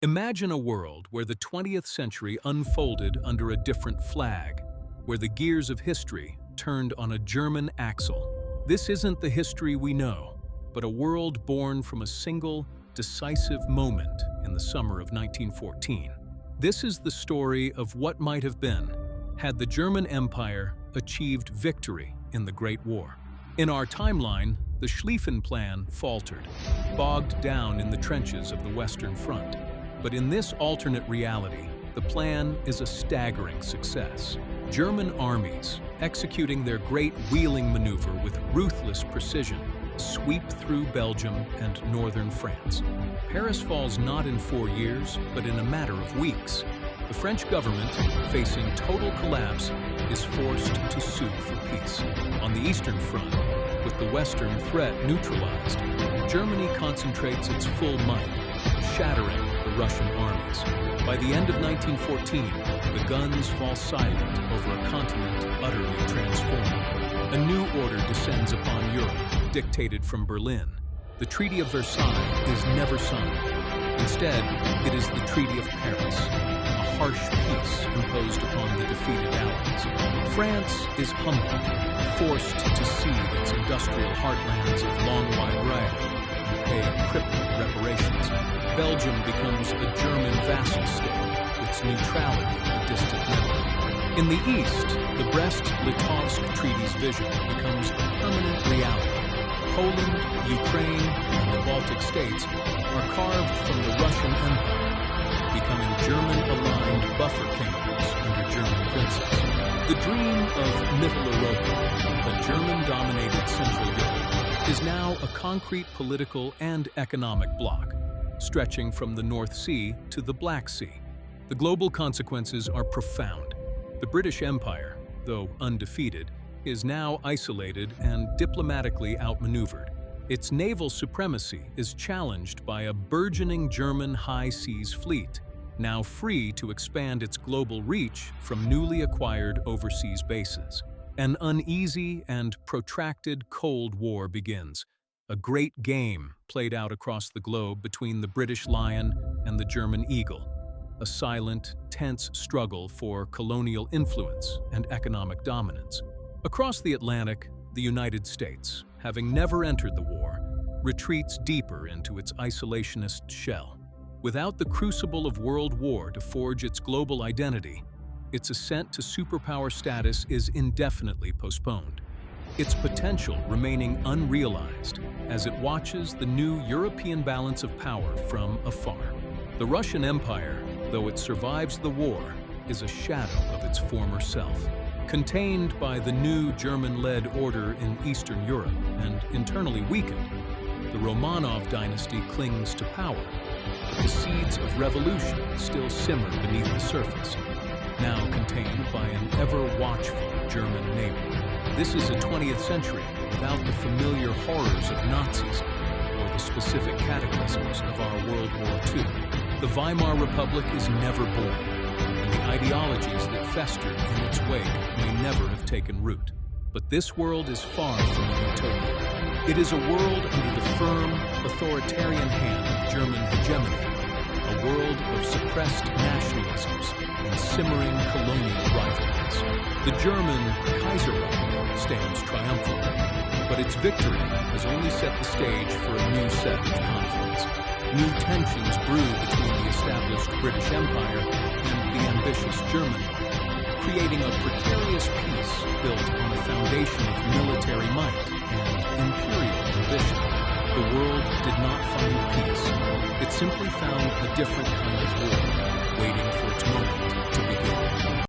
Imagine a world where the 20th century unfolded under a different flag, where the gears of history turned on a German axle. This isn't the history we know, but a world born from a single, decisive moment in the summer of 1914. This is the story of what might have been had the German Empire achieved victory in the Great War. In our timeline, the Schlieffen Plan faltered, bogged down in the trenches of the Western Front. But in this alternate reality, the plan is a staggering success. German armies, executing their great wheeling maneuver with ruthless precision, sweep through Belgium and northern France. Paris falls not in 4 years, but in a matter of weeks. The French government, facing total collapse, is forced to sue for peace. On the Eastern Front, with the Western threat neutralized, Germany concentrates its full might, shattering the Russian armies. By the end of 1914, the guns fall silent over a continent utterly transformed. A new order descends upon Europe, dictated from Berlin. The Treaty of Versailles is never signed. Instead, it is the Treaty of Paris, a harsh peace imposed upon the defeated Allies. France is humbled, forced to cede its industrial heartlands of Long-Wide-Rail and pay crippling reparations. Belgium becomes a German vassal state, its neutrality a distant memory. In the East, the Brest-Litovsk Treaty's vision becomes a permanent reality. Poland, Ukraine, and the Baltic states are carved from the Russian Empire, becoming German-aligned buffer kingdoms under German princes. The dream of Middle Europa, a German-dominated Central Europe, is now a concrete political and economic bloc, stretching from the North Sea to the Black Sea. The global consequences are profound. The British Empire, though undefeated, is now isolated and diplomatically outmaneuvered. Its naval supremacy is challenged by a burgeoning German high seas fleet, now free to expand its global reach from newly acquired overseas bases. An uneasy and protracted Cold War begins, a great game played out across the globe between the British Lion and the German Eagle, a silent, tense struggle for colonial influence and economic dominance. Across the Atlantic, the United States, having never entered the war, retreats deeper into its isolationist shell. Without the crucible of World War to forge its global identity, its ascent to superpower status is indefinitely postponed, its potential remaining unrealized as it watches the new European balance of power from afar. The Russian Empire, though it survives the war, is a shadow of its former self. Contained by the new German-led order in Eastern Europe and internally weakened, the Romanov dynasty clings to power, but the seeds of revolution still simmer beneath the surface, now contained by an ever-watchful German neighbor. This is a 20th century without the familiar horrors of Nazism or the specific cataclysms of our World War II. The Weimar Republic is never born, and the ideologies that festered in its wake may never have taken root. But this world is far from a utopia. It is a world under the firm, authoritarian hand of German hegemony, a world of suppressed nationalisms and simmering colonial rivalries. The German Kaiserreich stands triumphant, but its victory has only set the stage for a new set of conflicts. New tensions brew between the established British Empire and the ambitious German one, creating a precarious peace built on a foundation of military might and imperial ambition. The world did not find peace. It simply found a different kind of war, waiting for its moment to